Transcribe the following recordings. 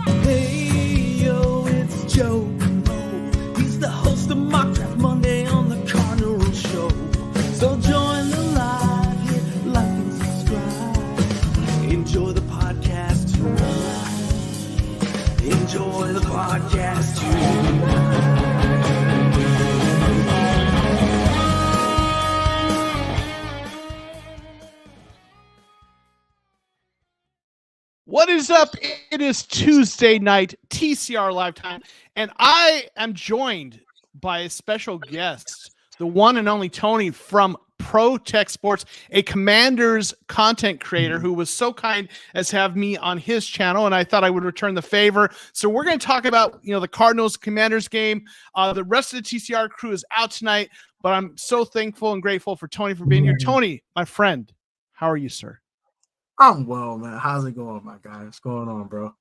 Hey, yo, it's Joe. He's the host of Mock Draft Monday on the Cardinals show. So join the live, hit like and subscribe. Enjoy the podcast tonight. Enjoy the podcast tonight. What is up? It is Tuesday night, TCR live time, and I am joined by a special guest, the one and only Tony from Protech Sports, a Commanders content creator who was so kind as to have me on his channel, and I thought I would return the favor. So we're going to talk about, the Cardinals Commanders game. The rest of the TCR crew is out tonight, but I'm so thankful and grateful for Tony for being here. Tony, my friend, how are you, sir? I'm well, man. How's it going, my guy? What's going on, bro?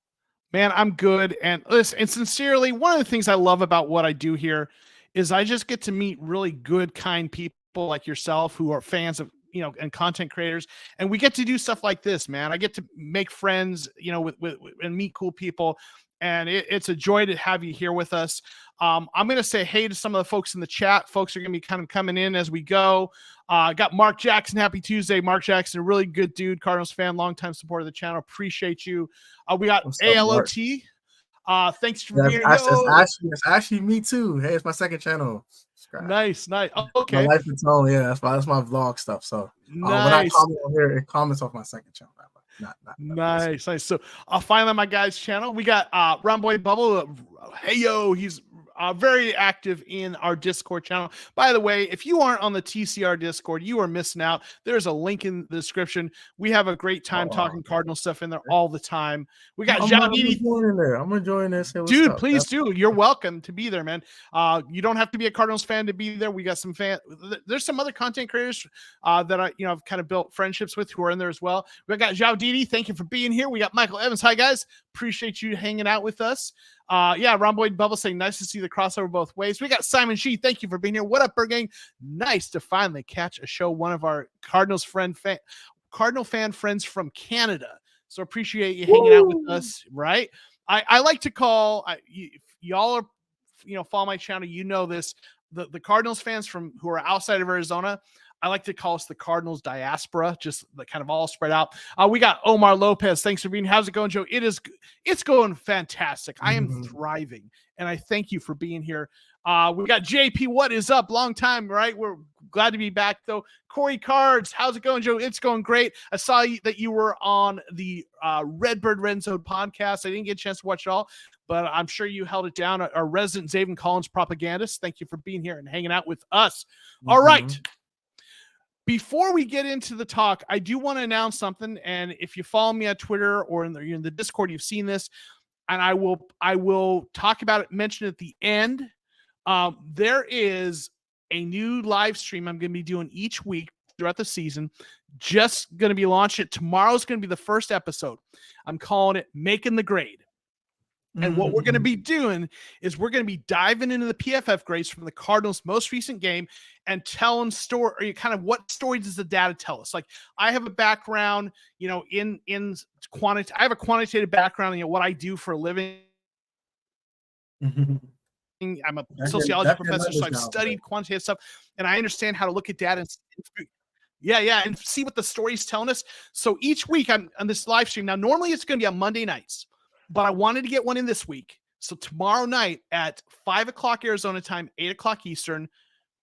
Man, I'm good. And listen, and sincerely, one of the things I love about what I do here is I just get to meet really good, kind people like yourself who are fans of, and content creators. And we get to do stuff like this, man. I get to make friends, with and meet cool people. And it's a joy to have you here with us. I'm going to say hey to some of the folks in the chat. Folks are going to be kind of coming in as we go. Got Mark Jackson. Happy Tuesday, Mark Jackson. A really good dude, Cardinals fan, longtime supporter of the channel. Appreciate you. We got ALOT. Thanks for being here. It's actually me too. Hey, it's my second channel. Subscribe. Nice. Oh, okay. My life and tone. Yeah, that's my vlog stuff. So nice. When I comment on here, it comments off my second channel. Nice. So finally on my guy's channel, we got Romboy Bubble. Hey yo, he's very active in our Discord channel. By the way, if you aren't on the TCR Discord, you are missing out. There's a link in the description. We have a great time talking Cardinal stuff in there all the time. We got I'm gonna join this. Dude, please do. You're welcome to be there, man. You don't have to be a Cardinals fan to be there. We got some there's some other content creators that I've kind of built friendships with who are in there as well. We got Zhao Didi. Thank you for being here. We got Michael Evans. Hi guys. Appreciate you hanging out with us. Romboy Bubble saying nice to see the crossover both ways. We got Simon Shee. Thank you for being here. What up, Gang? Nice to finally catch a show. One of our Cardinal fan friends from Canada. So appreciate you hanging out with us. Right. I like to call y'all are, follow my channel. This, the Cardinals fans who are outside of Arizona. I like to call us the Cardinals diaspora, just the kind of all spread out. We got Omar Lopez. Thanks for being here. How's it going, Joe? It's going fantastic. I am thriving, and I thank you for being here. We got JP. What is up? Long time, right? We're glad to be back, though. Corey Cards. How's it going, Joe? It's going great. I saw that you were on the Redbird Red Zone podcast. I didn't get a chance to watch it all, but I'm sure you held it down. Our resident Zaven Collins propagandist. Thank you for being here and hanging out with us. All right. Before we get into the talk, I do want to announce something. And if you follow me on Twitter or in the Discord, you've seen this. And I will talk about it, mention it at the end. There is a new live stream I'm going to be doing each week throughout the season. Just going to be launching it. Tomorrow's going to be the first episode. I'm calling it Making the Grade. And what we're going to be doing is we're going to be diving into the PFF grades from the Cardinals' most recent game and telling story, kind of what story does the data tell us? Like, I have a background, in quantity. I have a quantitative background in what I do for a living. I'm a sociology professor, so I've studied quantitative stuff, and I understand how to look at data and see what the story's telling us. So each week I'm on this live stream. Now, normally it's going to be on Monday nights, but I wanted to get one in this week. So tomorrow night at 5 o'clock Arizona time, 8 o'clock Eastern,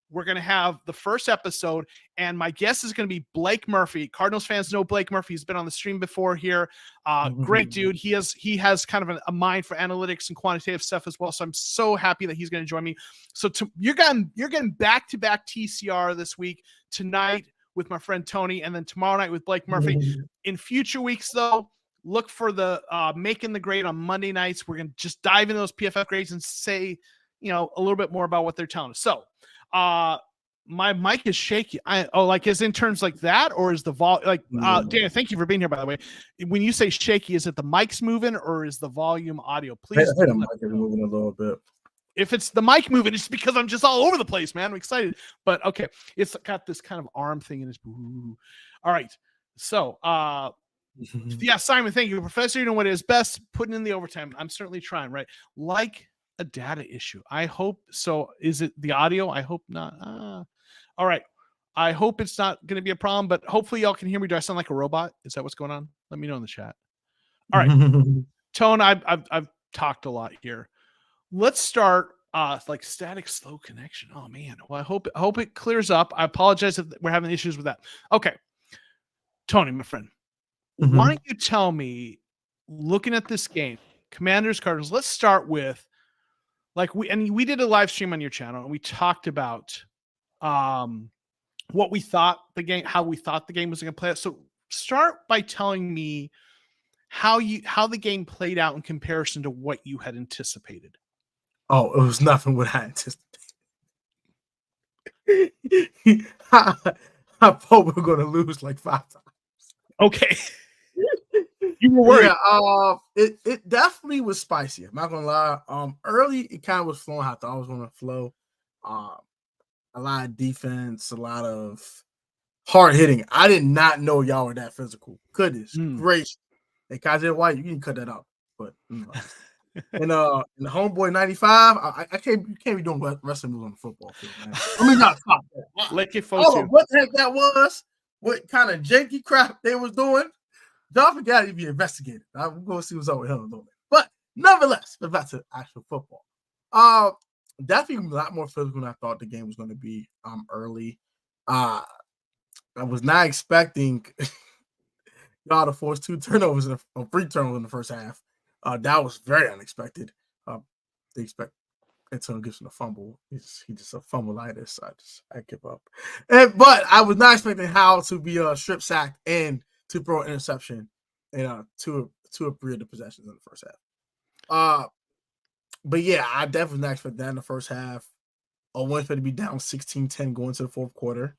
we're going to have the first episode. And my guest is going to be Blake Murphy. Cardinals fans know Blake Murphy. He's been on the stream before here. Great dude. He has kind of a mind for analytics and quantitative stuff as well. So I'm so happy that he's going to join me. So you're getting back-to-back TCR this week, tonight with my friend Tony, and then tomorrow night with Blake Murphy. In future weeks, though, look for the Making the Grade on Monday nights. We're going to just dive into those PFF grades and say, a little bit more about what they're telling us. So my mic is shaky. Is in terms like that, or is the volume Dana, thank you for being here, by the way. When you say shaky, is it the mic's moving or is the volume audio? Please. The mic is moving a little bit. If it's the mic moving, it's because I'm just all over the place, man. I'm excited. But okay, it's got this kind of arm thing in its. All right. So Yeah, Simon, thank you. Professor, you know what is best? Putting in the overtime. I'm certainly trying, right? Like a data issue. I hope so. Is it the audio? I hope not. All right. I hope it's not going to be a problem, but hopefully y'all can hear me. Do I sound like a robot? Is that what's going on? Let me know in the chat. All right. Tone, I've talked a lot here. Let's start like static slow connection. Oh man. Well, I hope it clears up. I apologize if we're having issues with that. Okay. Tony, my friend. Why don't you tell me, looking at this game, Commanders, Cardinals, let's start with like we did a live stream on your channel and we talked about what we thought how we thought the game was going to play out. So start by telling me how the game played out in comparison to what you had anticipated. Oh, it was nothing what I anticipated. I thought we were going to lose like 5 times. Okay. You were worried. Yeah, it definitely was spicy. I'm not gonna lie. Early it kind of was flowing how I thought it was gonna flow. A lot of defense, a lot of hard hitting. I did not know y'all were that physical. Goodness gracious. Hey, Kaiser White, you can cut that out. But and the homeboy 95, I can't you can't be doing wrestling moves on the football field, man. I mean, not stop that. Like it, I don't know what the heck that was, what kind of janky crap they was doing. Don't forget to be investigated. I'm going to see what's up with him a little bit. But nonetheless, back to actual football. Definitely a lot more physical than I thought the game was going to be early. I was not expecting y'all to force 2 turnovers or 3 turnovers in the first half. That was very unexpected. They expect Antonio Gibson to fumble. He's just a fumbleitis. I give up. But I was not expecting Howell to be strip sacked and to throw an interception and two or 3 of the possessions in the first half. But yeah, I definitely not expect that in the first half. I wanted to be down 16-10 going to the fourth quarter.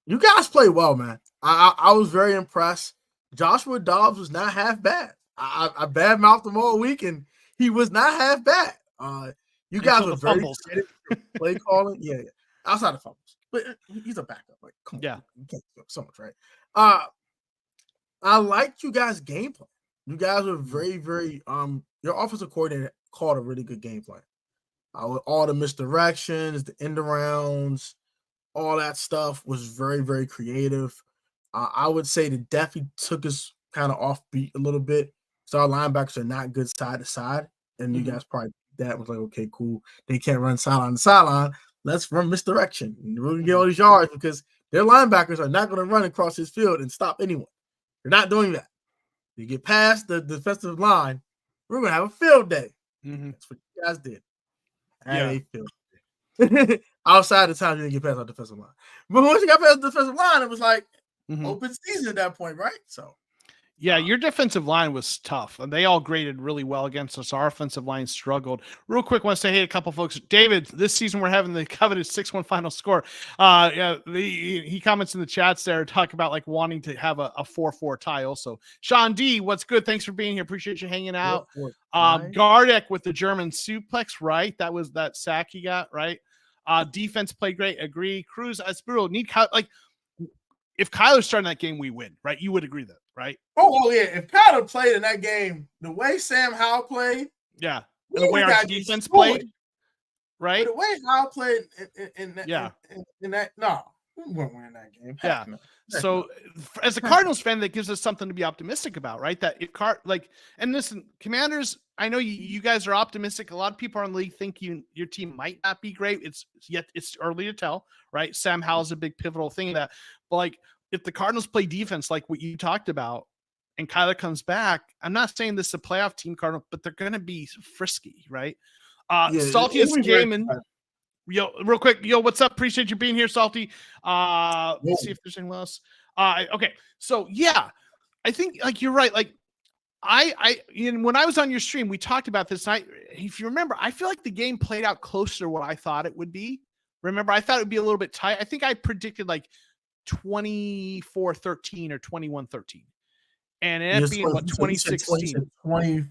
You guys played well, man. I was very impressed. Joshua Dobbs was not half bad. I badmouthed him all week, and he was not half bad. You guys were very creative play calling. Yeah. Outside of fumbles. But he's a backup. Like, come on. You can't do so much, right? I liked you guys' game plan. You guys were very, very your offensive coordinator called a really good game plan. With all the misdirections, the end arounds, all that stuff was very, very creative. I would say that definitely took us kind of off beat a little bit. So our linebackers are not good side to side. And you guys probably that was like, okay, cool. They can't run sideline to sideline. Let's run misdirection. And we're gonna get all these yards because their linebackers are not going to run across this field and stop anyone. They're not doing that. You get past the defensive line, we're gonna have a field day. That's what you guys did. A field day. Outside the time you didn't get past our defensive line. But once you got past the defensive line, it was like open season at that point, right? So yeah, your defensive line was tough. And they all graded really well against us. Our offensive line struggled. Real quick, want to say hey to a couple folks. David, this season we're having the coveted 6-1 final score. He comments in the chats there, talk about like wanting to have a 4-4 tie also. Sean D, what's good? Thanks for being here. Appreciate you hanging out. Gardek with the German suplex, right? That was that sack he got, right? Defense played great. Agree. Cruz, Espero, need like if Kyler's starting that game, we win, right? You would agree that, right? Oh yeah. If Kyler played in that game, the way Sam Howell played, and the way our defense played, right? But the way Howell played in that, no, we weren't winning that game. Heck no. So as a Cardinals fan, that gives us something to be optimistic about, right? That if and listen, Commanders, I know you guys are optimistic. A lot of people in the league think your team might not be great. It's early to tell, right? Sam Howell's a big pivotal thing in that. But like if the Cardinals play defense like what you talked about and Kyler comes back, I'm not saying this is a playoff team, Cardinal, but they're gonna be frisky, right? Saltiest game and yo, real quick, what's up? Appreciate you being here, Salty. Let's see if there's anything else. Okay, so yeah, I think like you're right. Like when I was on your stream, we talked about this. And if you remember, I feel like the game played out closer to what I thought it would be. Remember, I thought it would be a little bit tight. I think I predicted like 24-13 or 21-13, and it ended up being what 2016. 24-13,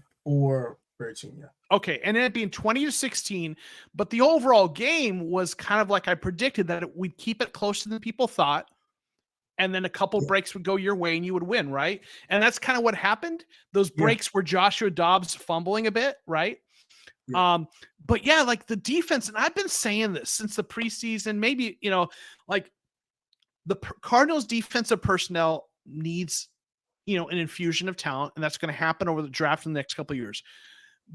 yeah. Okay, and it being 20-16, but the overall game was kind of like I predicted that we'd keep it closer than people thought. and then a couple breaks would go your way and you would win, right? And that's kind of what happened. Those breaks were Joshua Dobbs fumbling a bit, right? But yeah, like the defense, and I've been saying this since the preseason, maybe, like the Cardinals defensive personnel needs, an infusion of talent, and that's going to happen over the draft in the next couple of years.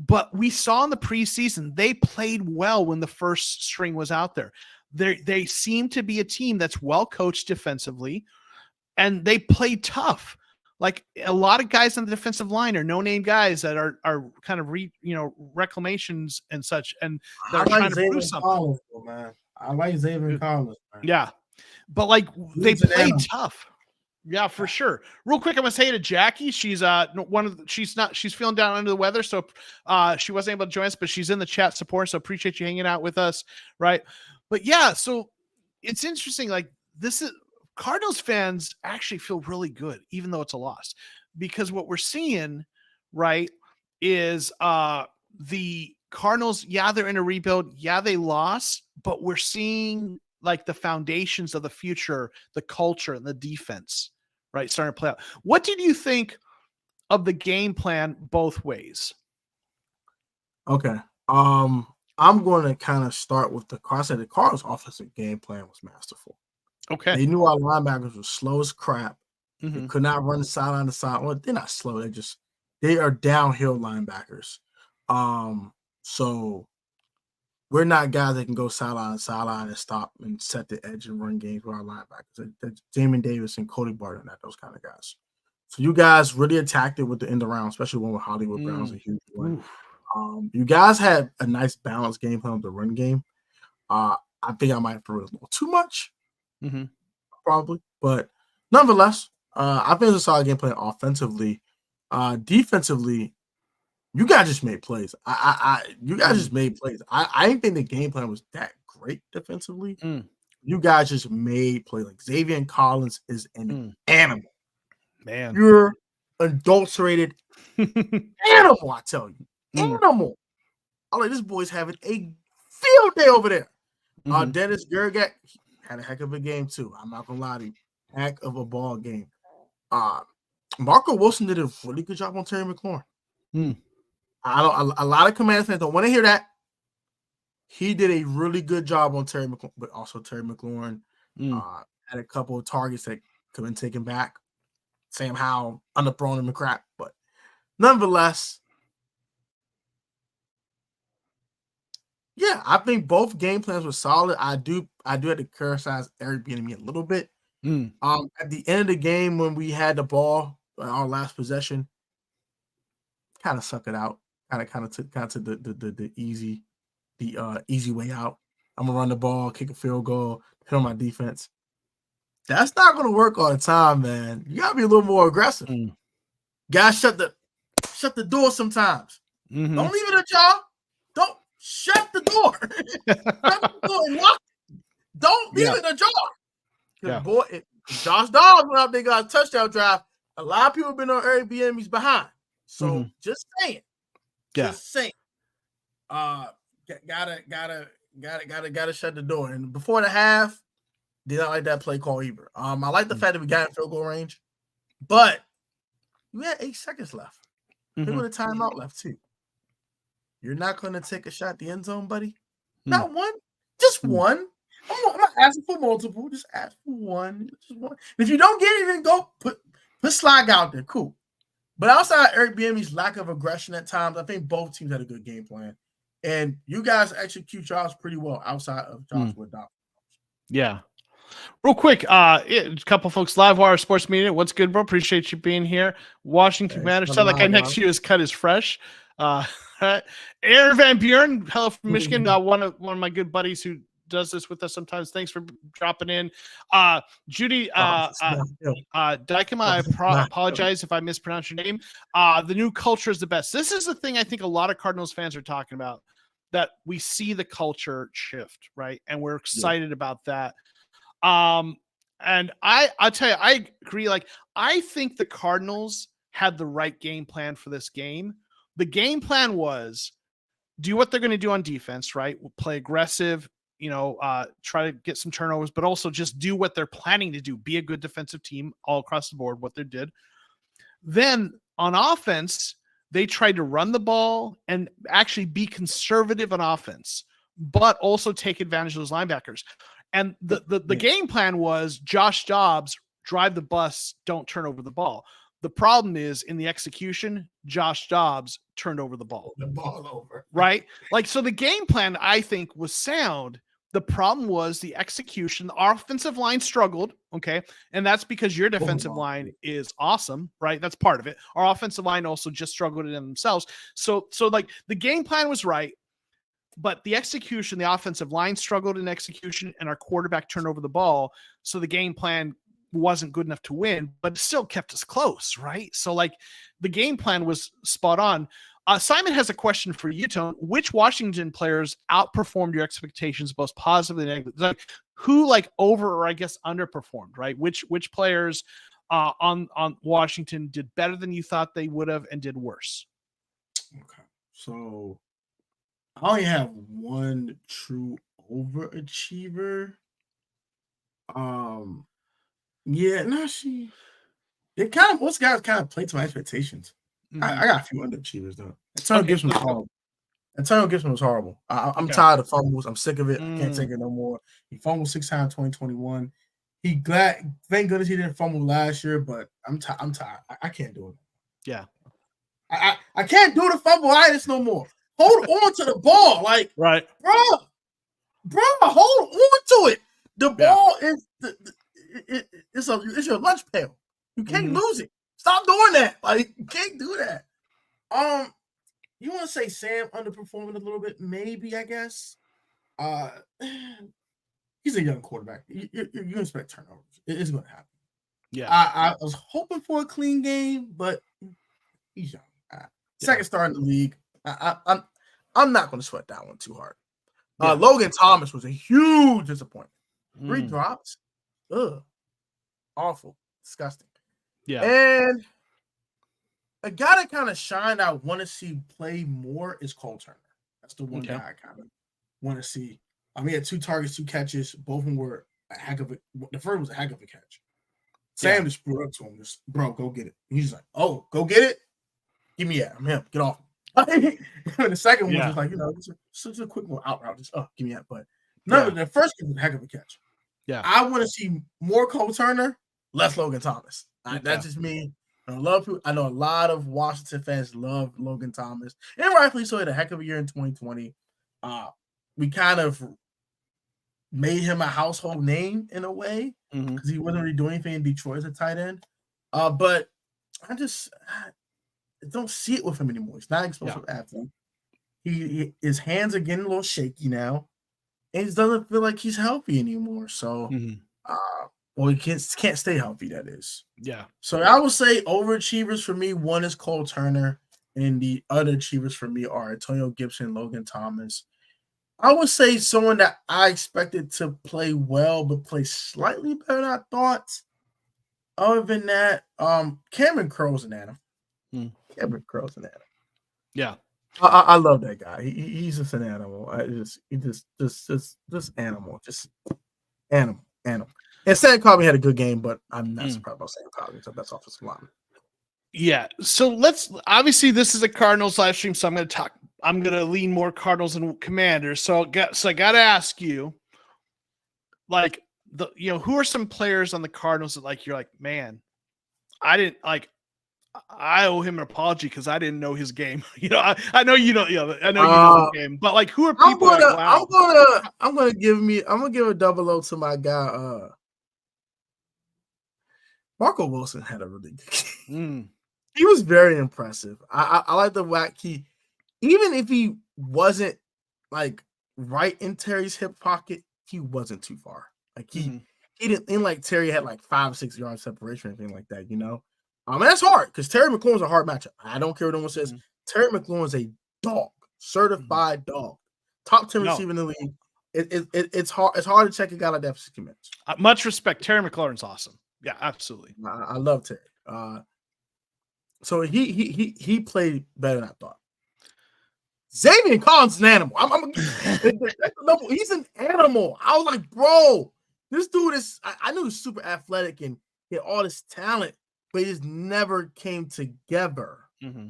But we saw in the preseason, they played well when the first string was out there. They seem to be a team that's well coached defensively, and they played tough. Like a lot of guys on the defensive line are no-name guys that are kind of reclamations and such, and they're trying to prove something. Collins, man. I like Xavier Collins, man. Yeah, but like they played tough. Yeah, for sure. Real quick, I'm gonna say to Jackie, she's she's feeling down under the weather, so she wasn't able to join us, but she's in the chat support, so appreciate you hanging out with us, right? But yeah, so it's interesting. Like this is Cardinals fans actually feel really good, even though it's a loss, because what we're seeing, right, is the Cardinals. Yeah, they're in a rebuild. Yeah, they lost, but we're seeing like the foundations of the future, the culture and the defense, right, starting to play out. What did you think of the game plan both ways? Okay. I'm going to kind of start with the Cardinals offensive game plan was masterful. Okay. They knew our linebackers were slow as crap. They could not run sideline to side. Well, they're not slow. They are downhill linebackers. So we're not guys that can go sideline to sideline and stop and set the edge and run games with our linebackers. That's Jamin Davis and Cody Barton, those kind of guys. So you guys really attacked it with the end around, especially one with Hollywood Brown's a huge one. You guys had a nice balanced game plan with the run game. I think I might have thrown a little too much, probably, but nonetheless, I think it's a solid game plan offensively. Defensively, you guys just made plays. You guys just made plays. I didn't think the game plan was that great defensively. You guys just made plays. Like Xavier Collins is an animal. Man, you're adulterated animal. I tell you, animal. I'm like, this boy's having a field day over there. Dennis Gergat had a heck of a game too. I'm not gonna lie to you, heck of a ball game. Marco Wilson did a really good job on Terry McLaurin. A lot of Commanders fans don't want to hear that. He did a really good job on Terry McLaurin, but also Terry McLaurin had a couple of targets that could have been taken back. Sam Howell underthrown him the crap, but nonetheless, yeah, I think both game plans were solid. I do have to criticize Eric Bieniemy a little bit. At the end of the game when we had the ball, our last possession, kind of suck it out. Kind of took the easy way out. I'm gonna run the ball, kick a field goal, hit on my defense. That's not gonna work all the time, man. You gotta be a little more aggressive. Guys, shut the door sometimes. Don't leave it ajar. Don't shut the door. Shut the door and lock it. Don't leave it ajar. Because boy, Josh Dobbs went out there, got a touchdown drive. A lot of people have been on Eric Bieniemy's behind. So just saying. Just saying. Gotta shut the door. And before the half, did not like that play call either. I like the fact that we got in field goal range, but we had 8 seconds left. They would have timeout left too. You're not going to take a shot at the end zone, buddy? Not one, just one. I'm not asking for multiple. Just ask for one. Just one. And if you don't get it, then go put Slag out there. Cool. But outside Eric Bieniemy's lack of aggression at times, I think both teams had a good game plan. And you guys execute Josh pretty well outside of Joshua Dobbs. Yeah. Real quick, a couple folks, Livewire Sports Media. What's good, bro? Appreciate you being here. Washington Commanders. Sound like guy next to you is cut is fresh. Aaron Van Buren, hello from Michigan. One of my good buddies who does this with us sometimes. Thanks for dropping in. Judy Dykema, I apologize if I mispronounce your name. The new culture is the best. This is the thing I think a lot of Cardinals fans are talking about, that we see the culture shift, right? And we're excited about that. And I'll tell you, I agree. Like, I think the Cardinals had the right game plan for this game. The game plan was do what they're going to do on defense, right? We'll play aggressive, try to get some turnovers, but also just do what they're planning to do, be a good defensive team all across the board, what they did. Then on offense, they tried to run the ball and actually be conservative on offense, but also take advantage of those linebackers. And the game plan was Josh Dobbs, drive the bus, don't turn over the ball. The problem is in the execution, Josh Dobbs turned over the ball. The ball over. Right? Like, so the game plan, I think, was sound. The problem was the execution. The offensive line struggled, okay? And that's because your defensive line is awesome, right? That's part of it. Our offensive line also just struggled in themselves. So like the game plan was right, but the execution, the offensive line struggled in execution, and our quarterback turned over the ball. So the game plan wasn't good enough to win, but it still kept us close, right? So like the game plan was spot on. Simon has a question for you, Tone. Which Washington players outperformed your expectations, both positively and negatively? Like who like over or I guess underperformed, right? Which players on Washington did better than you thought they would have and did worse? Okay, so I only have one true overachiever. Yeah, no, most guys kind of played to my expectations. Mm-hmm. I got a few underachievers though. Antonio Gibson was horrible. Antonio Gibson was horrible. I'm tired of fumbles. I'm sick of it. I can't take it no more. He fumbled 6 times in 2021. Thank goodness he didn't fumble last year, but I'm tired. I can't do it. Yeah. I can't do the fumble-itis no more. Hold on to the ball. Like, right. Bro, hold on to it. The ball is it's your lunch pail. You can't lose it. Stop doing that. Like, you can't do that. You want to say Sam underperforming a little bit? Maybe, I guess. He's a young quarterback. You expect turnovers. It's going to happen. Yeah. I was hoping for a clean game, but he's young. Second star in the league. I'm not going to sweat that one too hard. Logan Thomas was a huge disappointment. 3 drops. Ugh. Awful. Disgusting. Yeah. And a guy that kind of shined I want to see play more is Cole Turner. That's the one guy I kind of want to see. He had 2 targets, 2 catches. Both of them were a heck of a – the first was a heck of a catch. Sam just threw up to him. Just, bro, go get it. And he's like, oh, go get it? Give me that. I'm him. Get off. And the second one was just like, such a quick little out route. Just, give me that. But no, the first one was a heck of a catch. Yeah. I want to see more Cole Turner, less Logan Thomas. That's just me. I know a lot of Washington fans love Logan Thomas, and rightfully so. He had a heck of a year in 2020. We kind of made him a household name in a way because he wasn't really doing anything in Detroit as a tight end. But I don't see it with him anymore. He's not an explosive athlete. His hands are getting a little shaky now, and he doesn't feel like he's healthy anymore. So, he can't stay healthy. That is. Yeah. So I would say overachievers for me. One is Cole Turner, and the other achievers for me are Antonio Gibson, Logan Thomas. I would say someone that I expected to play well, but play slightly better than I thought. Other than that, Cameron Crowe's an animal. Cameron Crowe's an animal. Yeah. I love that guy. He's just an animal. Just animal. Just animal. And Sam Cobb had a good game, but I'm not surprised about Sam Cobb. So that's offensive line. Yeah. So obviously this is a Cardinals live stream, so I'm going to lean more Cardinals and Commanders. So I got to ask you, like, who are some players on the Cardinals that you're like, man, I owe him an apology because I didn't know his game. I know you don't. I know you know the game, but who are people? I'm gonna give a double O to my guy. Marco Wilson had a really good game. He was very impressive. I like the whack. Even if he wasn't right in Terry's hip pocket, he wasn't too far. He didn't Terry had 5-6 yard separation or anything like that. That's hard because Terry McLaurin's a hard matchup. I don't care what anyone says. Terry McLaurin's a dog, certified dog, top 10 receiver in the league. It's hard. It's hard to check a guy like that for 60 minutes. Much respect. Terry McLaurin's awesome. Yeah, absolutely. I love Terry. So he played better than I thought. Xavier Collins is an animal. He's an animal. I was like, bro, this dude is. I knew he was super athletic and he had all this talent, but it just never came together. Mm-hmm.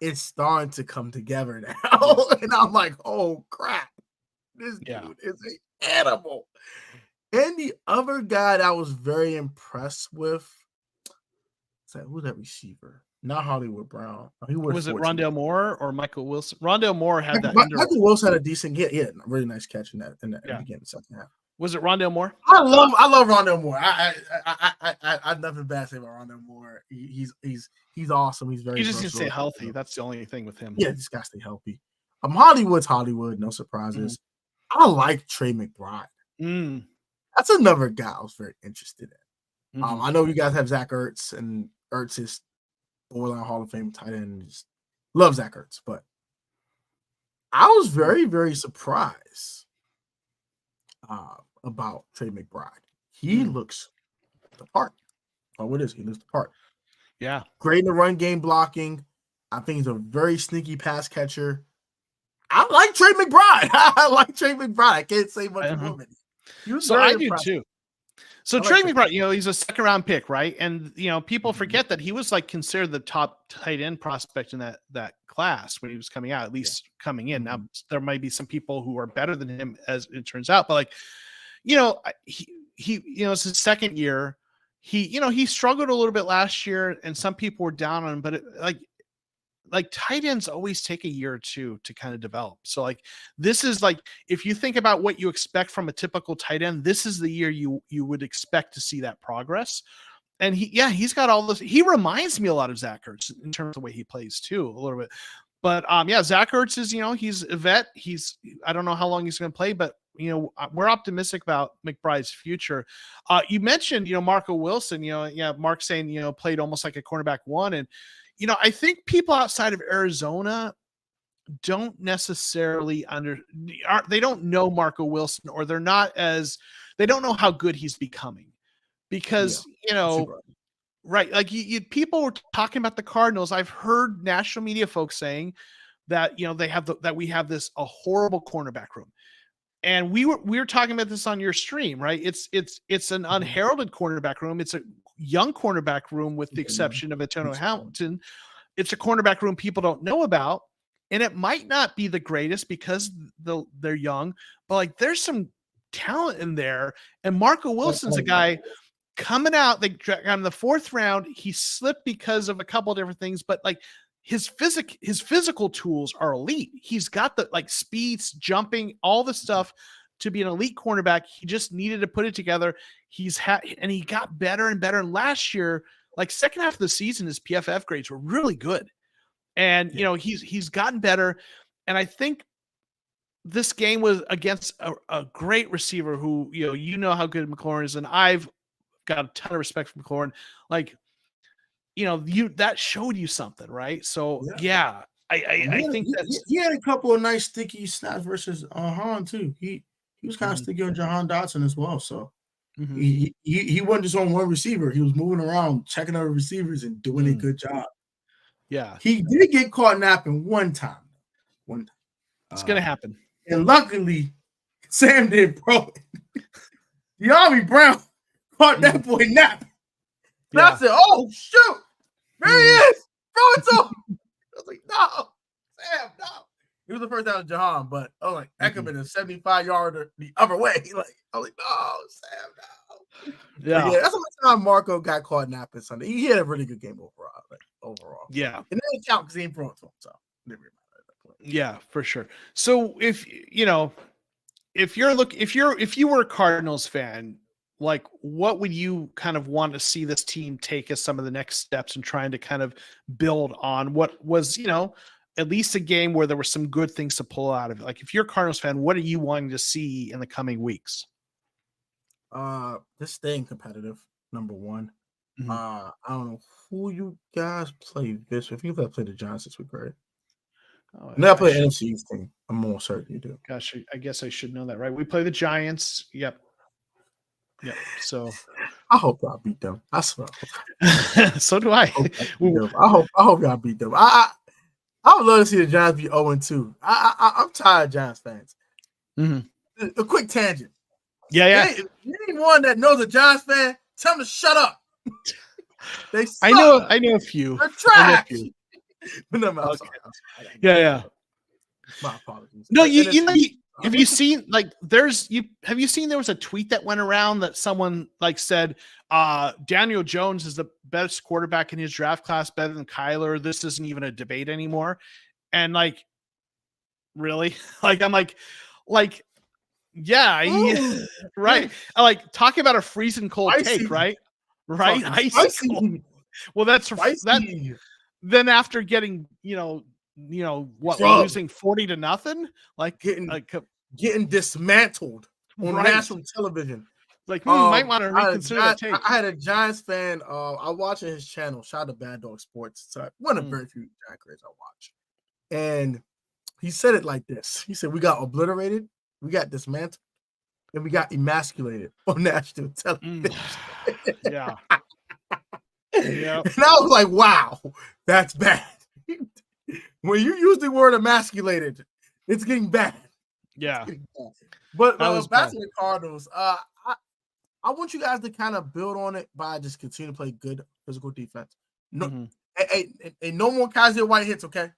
It's starting to come together now, and I'm like, oh crap, this dude is an animal. And the other guy that I was very impressed with, who's that receiver? Not Hollywood Brown. Was it Rondale Moore or Michael Wilson? Rondale Moore had that. Michael Wilson had a decent really nice catch in the beginning of the second half. Was it Rondale Moore? I love Rondale Moore. I nothing bad to say about Rondale Moore. He's awesome. He's very. He just needs to stay healthy. That's the only thing with him. Yeah, just gotta stay healthy. Hollywood's Hollywood. No surprises. I like Trey McBride. That's another guy I was very interested in. I know you guys have Zach Ertz, and Ertz is borderline Hall of Fame tight end. Love Zach Ertz, but I was very, very surprised about Trey McBride. He looks the part. Oh, what is he? He looks the part. Yeah. Great in the run game blocking. I think he's a very sneaky pass catcher. I like Trey McBride. I can't say much about him. So I do too. So Trey McBride, he's a second round pick, right? And people forget that he was like considered the top tight end prospect in that class when he was coming out, at least coming in. Now there might be some people who are better than him, as it turns out, but like, he it's his second year. He struggled a little bit last year, and some people were down on him, but like tight ends always take a year or two to kind of develop. So like, this is like, if you think about what you expect from a typical tight end, this is the year you would expect to see that progress. And he's got all this. He reminds me a lot of Zach Ertz in terms of the way he plays too, a little bit. But Zach Ertz is, he's a vet. I don't know how long he's going to play, but we're optimistic about McBride's future. You mentioned, Marco Wilson, Mark saying, played almost like a cornerback one. And, I think people outside of Arizona don't necessarily they don't know Marco Wilson, or they don't know how good he's becoming, because, right. Like people were talking about the Cardinals. I've heard national media folks saying that, we have a horrible cornerback room. And we were talking about this on your stream, right? It's an unheralded cornerback room. It's a young cornerback room, with the exception of Antonio Hamilton. It's a cornerback room people don't know about, and it might not be the greatest because they're young, but like, there's some talent in there. And Marco Wilson's a guy coming out. They got him in the 4th round. He slipped because of a couple of different things, but like, his physical tools are elite. He's got the speeds, jumping, all the stuff to be an elite cornerback. He just needed to put it together. And he got better and better. And last year, like second half of the season, his PFF grades were really good. And he's gotten better. And I think this game was against a great receiver who, how good McLaurin is, and I've got a ton of respect for McLaurin. Like, that showed you something, right? So I think he had a couple of nice sticky snaps versus Han too. He was kind of sticky on Jahan Dotson as well. So he wasn't just on one receiver. He was moving around, checking other receivers and doing a good job. Yeah, he did get caught napping one time. It's gonna happen. And luckily, Sam did, bro. De'Ami Brown caught that boy napping. And I said, "Oh shoot, there he is! Throw it to him!" I was like, "No, Sam, no." He was the first down to Jahan, but I was like, Eckerman is 75-yarder the other way. I was like, "No, Sam, no." Yeah, that's the time Marco got caught napping Sunday. He had a really good game overall. Yeah, and it didn't count because he ain't thrown to him. So never mind at that point. Yeah, for sure. So if you were a Cardinals fan, like, what would you kind of want to see this team take as some of the next steps in trying to kind of build on what was, at least a game where there were some good things to pull out of it? Like, if you're a Cardinals fan, what are you wanting to see in the coming weeks? Just staying competitive, number one. I don't know who you guys play this. If you guys play the Giants this week, right? Now play NFC East team. I'm more certain you do. Gosh, I guess I should know that, right? We play the Giants. Yep. So I hope y'all beat them. I swear. So do I. I hope y'all beat them. I would love to see the Giants be 0-2. I'm tired of Giants fans. Mm-hmm. A quick tangent. Yeah. Anyone that knows a Giants fan, tell them to shut up. They suck. I know a few. They're trash. But no, I'm okay. sorry. Yeah. My apologies. No, you know, have you seen like have you seen there was a tweet that went around that someone like said Daniel Jones is the best quarterback in his draft class, better than Kyler. This isn't even a debate anymore. And like, really? Like, I'm like, yeah, right. Like talking about a freezing cold take, right? Right. Icy cold. Well, that's that. Then after getting, what, losing 40-0, like getting dismantled on national television. Like, might want to reconsider that take. I had a Giants fan. I was watching his channel. Shout out to Bad Dog Sports. It's one of the very few Giant creators I watch. And he said it like this. He said, "We got obliterated, we got dismantled, and we got emasculated on national television." Yeah. And I was like, wow, that's bad. When you use the word emasculated, it's getting bad. Yeah. But back to the Cardinals. I want you guys to kind of build on it by just continue to play good physical defense. No, no more Kaiser White hits, okay?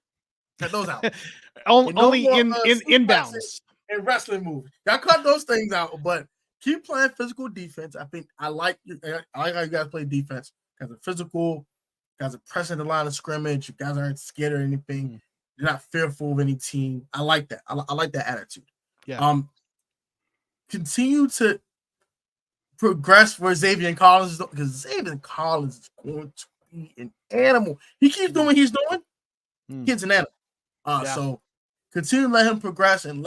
Cut those out. Only in inbounds and wrestling moves. Y'all cut those things out, but keep playing physical defense. I like how you guys play defense. You guys are physical. You guys are pressing the line of scrimmage. You guys aren't scared or anything. You're not fearful of any team. I like that. I like that attitude. Yeah. Continue to progress for Xavier Collins because Xavier Collins is going to be an animal. He keeps doing what he's doing. He's an animal. So continue to let him progress and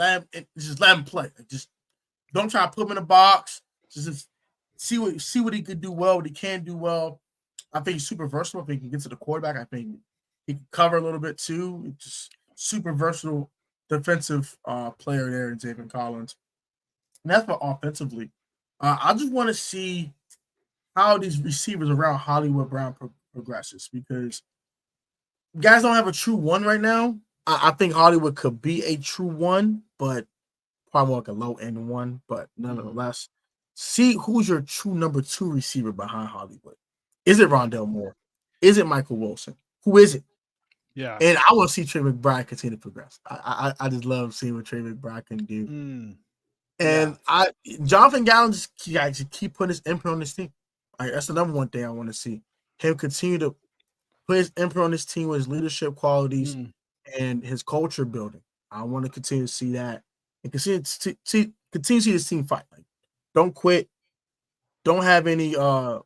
just let him play. Just don't try to put him in a box. Just see what he could do well, what he can do well. I think he's super versatile. If he can get to the quarterback, I think he can cover a little bit too. Just super versatile defensive player there in Xavier Collins. And that's for offensively. I just want to see how these receivers around Hollywood Brown progresses because guys don't have a true one right now. I think Hollywood could be a true one, but probably more like a low end one. But nonetheless, see who's your true number 2 receiver behind Hollywood. Is it Rondell Moore? Is it Michael Wilson? Who is it? Yeah. And I want to see Trey McBride continue to progress. I just love seeing what Trey McBride can do. And Jonathan Gallen just keep putting his imprint on this team. That's the number one thing I want to see. Him continue to put his imprint on this team with his leadership qualities and his culture building. I want to continue to see that and continue to see this team fight. Like, don't quit. Don't have any ill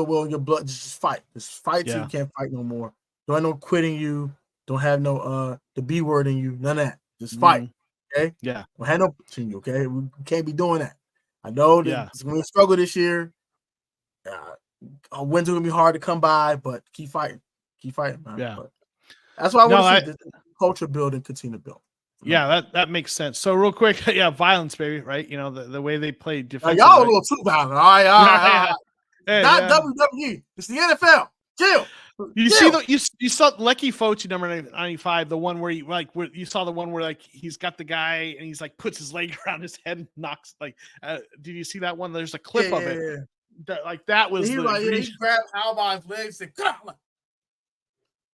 will in your blood. Just fight. Just fight till you can't fight no more. Don't have no quitting you. Don't have no the B word in you. None of that. Just fight. Okay? Yeah. Don't have no in you, okay? We can't be doing that. I know that it's going to struggle this year. Wins are going to be hard to come by, but keep fighting. Keep fighting, man. Yeah. But that's why I want to see the culture build and continue to build. Yeah, that makes sense. So real quick, violence, baby, right? You know, the way they play defense. Y'all a little too violent. All right. Not WWE. It's the NFL. Chill. You saw Lecky Focci number 95, the one where you saw the one where like he's got the guy and he's like puts his leg around his head and knocks did you see that one? There's a clip of it. That was he grabbed Al by his legs and said,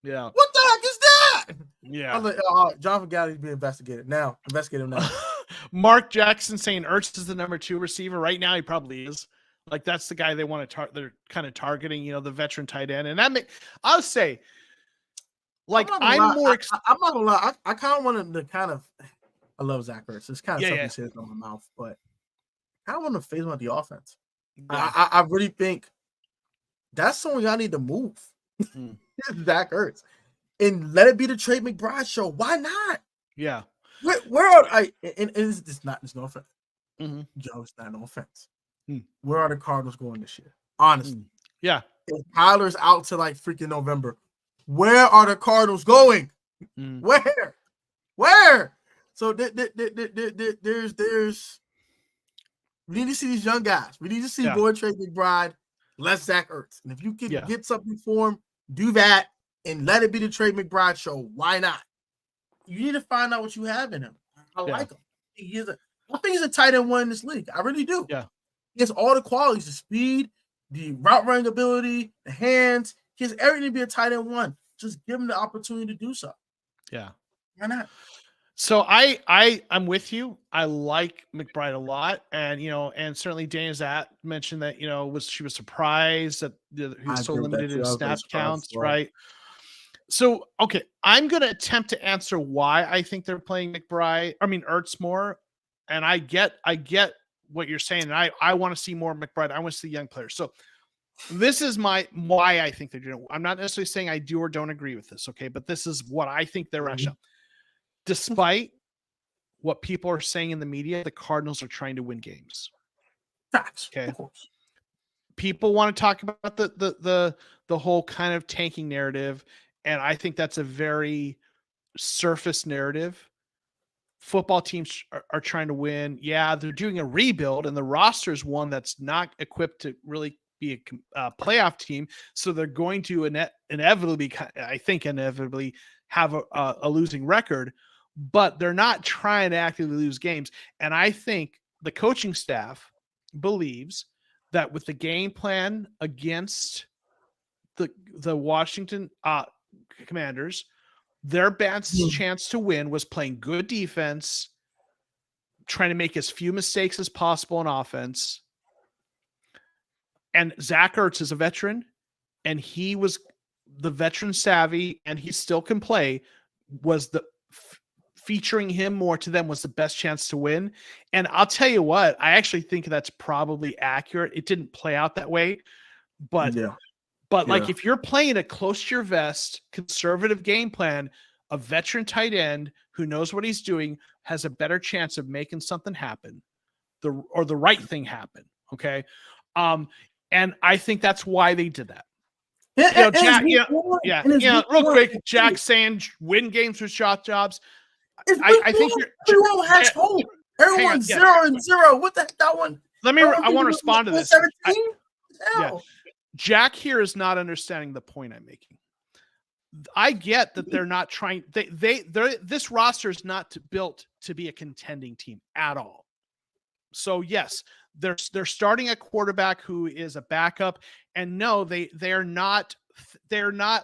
yeah. What the heck is that? Yeah. I was like, Jonathan Gallery's being investigated now. Investigate him now. Mark Jackson saying Ertz is the number 2 receiver. Right now, he probably is. Like, that's the guy they want to they're kind of targeting, the veteran tight end. And I'll say, like, I'm not gonna lie. I kind of wanted to I love Zach Ertz. It's kind of something says on my mouth, but I kind of want to phase him out the offense. Yeah. I really think that's someone y'all need to move. Zach Ertz. And let it be the Trey McBride show. Why not? Yeah. Where are and it's no offense. Joe, it's not no offense. Where are the Cardinals going this year? Honestly. Yeah. If Tyler's out to like freaking November, where are the Cardinals going? Where? So there's we need to see these young guys. We need to see boy Trey McBride, less Zach Ertz. And if you can get something for him, do that. and let it be the Trey McBride show. Why not? You need to find out what you have in him. I like him. I think he's a tight end one in this league. I really do. Yeah. He has all the qualities, the speed, the route running ability, the hands. He has everything to be a tight end one. Just give him the opportunity to do so. Yeah. Why not? So I'm with you. I like McBride a lot, and and certainly Dana Zat mentioned that she was surprised that he was so limited in snap counts, right? So okay, I'm going to attempt to answer why I think they're playing Ertz more, and I get what you're saying, and I want to see more McBride. I want to see young players. So this is why I think they're doing it. I'm not necessarily saying I do or don't agree with this, okay? But this is what I think they're rational. Despite what people are saying in the media, the Cardinals are trying to win games. Facts. Okay. People want to talk about the whole kind of tanking narrative, and I think that's a very surface narrative. Football teams are trying to win. Yeah, they're doing a rebuild, and the roster is one that's not equipped to really be a playoff team. So they're going to inevitably have a losing record, but they're not trying to actively lose games. And I think the coaching staff believes that with the game plan against the Washington Commanders, their best chance to win was playing good defense, trying to make as few mistakes as possible in offense. And Zach Ertz is a veteran, and he was the veteran savvy, and he still can play. Was featuring him more to them was the best chance to win. And I'll tell you what, I actually think that's probably accurate. It didn't play out that way, but like if you're playing a close to your vest, conservative game plan, a veteran tight end who knows what he's doing has a better chance of making something happen, the right thing happen. Okay. And I think that's why they did that. Real quick, Jack saying win games with shot jobs. I think everyone has hope. Everyone's 0-0. What the heck, that one? I want to respond to this. 17? Jack here is not understanding the point I'm making. I get that they're not trying. This roster is not built to be a contending team at all. So yes, they're starting a quarterback who is a backup, and no, they're not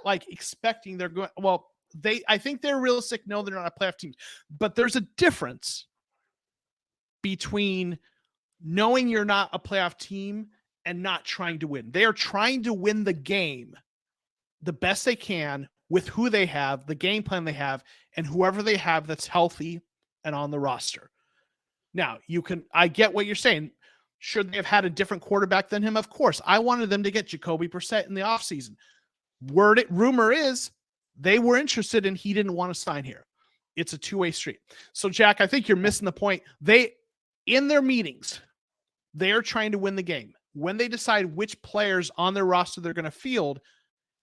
like expecting they're going. Well, I think they're realistic. No, they're not a playoff team, but there's a difference between knowing you're not a playoff team and not trying to win. They are trying to win the game the best they can with who they have, the game plan they have, and whoever they have that's healthy and on the roster. Now, I get what you're saying. Should they have had a different quarterback than him? Of course. I wanted them to get Jacoby Brissett in the offseason. Rumor is they were interested and he didn't want to sign here. It's a two-way street. So, Jack, I think you're missing the point. In their meetings, they are trying to win the game. When they decide which players on their roster they're going to field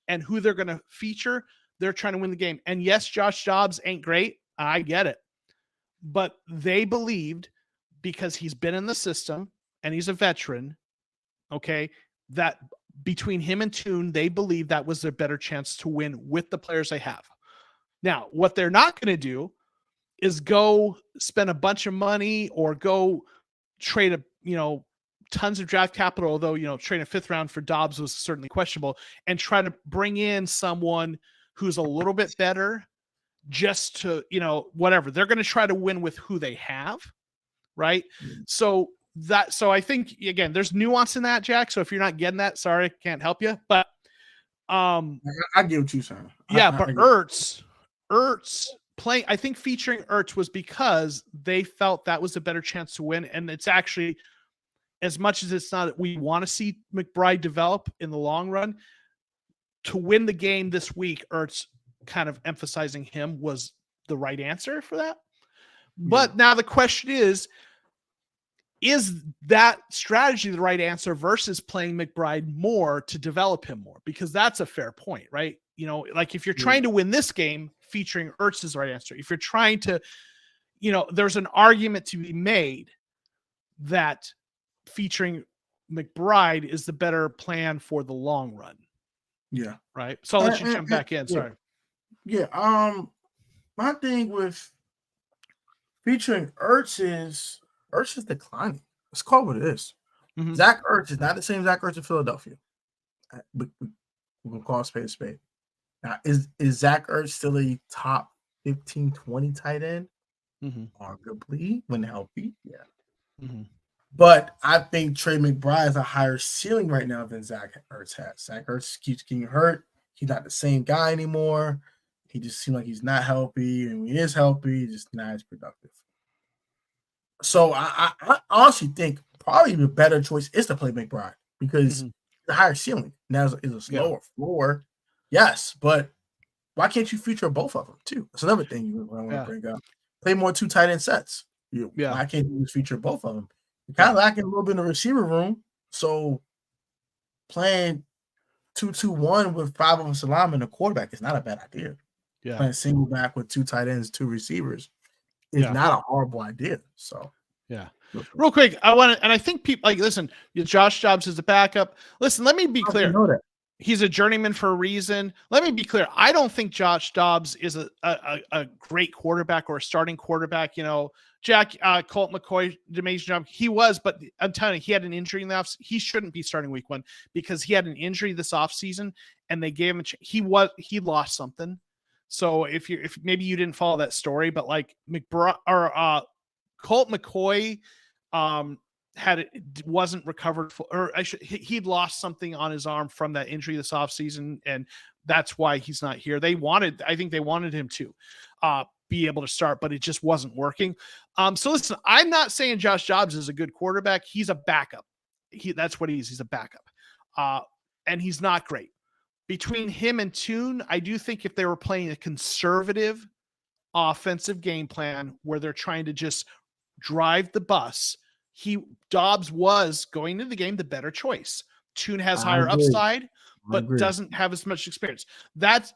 and who they're going to feature, they're trying to win the game. And yes, Josh Dobbs ain't great. I get it. But they believed, because he's been in the system and he's a veteran, okay, that between him and Tune, they believe that was their better chance to win with the players they have. Now, what they're not going to do is go spend a bunch of money or go trade tons of draft capital, although, trading a 5th round for Dobbs was certainly questionable, and try to bring in someone who's a little bit better just to, whatever. They're going to try to win with who they have, right? So I think, again, there's nuance in that, Jack. So if you're not getting that, sorry, can't help you. But I get what you're saying. But Ertz playing, I think featuring Ertz was because they felt that was a better chance to win. And it's actually, as much as it's not, we want to see McBride develop in the long run, to win the game this week, Ertz kind of emphasizing him was the right answer for that. But now the question is that strategy the right answer versus playing McBride more to develop him more? Because that's a fair point, right? Like if you're trying to win this game, featuring Ertz is the right answer. If you're trying to, there's an argument to be made that featuring McBride is the better plan for the long run. Yeah. Right. So I'll let you jump back in. Yeah. Sorry. Yeah. My thing with featuring Ertz is declining. Let's call it what it is. Mhm. Zach Ertz is not the same Zach Ertz in Philadelphia. We're gonna call a spade a spade. Now, is Zach Ertz still a top 15, 20 tight end? Arguably, when healthy, yeah. But I think Trey McBride has a higher ceiling right now than Zach Ertz has. Zach Ertz keeps getting hurt. He's not the same guy anymore. He just seems like he's not healthy, and when he is healthy, he's just not as productive. So I honestly think probably the better choice is to play McBride because the higher ceiling now is a slower floor. Yes, but why can't you feature both of them too? That's another thing I want to bring up. Play more 2 tight end sets. Why can't you just feature both of them? You're kind of lacking a little bit in the receiver room. So playing 2-2-1 with 5 of us alignment and a quarterback is not a bad idea. Yeah. Playing single back with 2 tight ends, 2 receivers is not a horrible idea. So yeah. Real quick, I think people listen, Josh Dobbs is a backup. Listen, let me be clear. He's a journeyman for a reason. Let me be clear. I don't think Josh Dobbs is a great quarterback or a starting quarterback. Colt McCoy did an amazing job. He was, but I'm telling you, he had an injury in the offseason. He shouldn't be starting week 1 because he had an injury this offseason and they gave him he lost something. So if maybe you didn't follow that story, but Colt McCoy wasn't recovered he'd lost something on his arm from that injury this offseason, and that's why he's not here. I think they wanted him to be able to start, but it just wasn't working. So listen, I'm not saying Josh Dobbs is a good quarterback. He's a backup. That's what he is. He's a backup. And he's not great. Between him and Tune, I do think if they were playing a conservative offensive game plan where they're trying to just drive the bus, Dobbs was going into the game the better choice. Tune has higher upside, but doesn't have as much experience.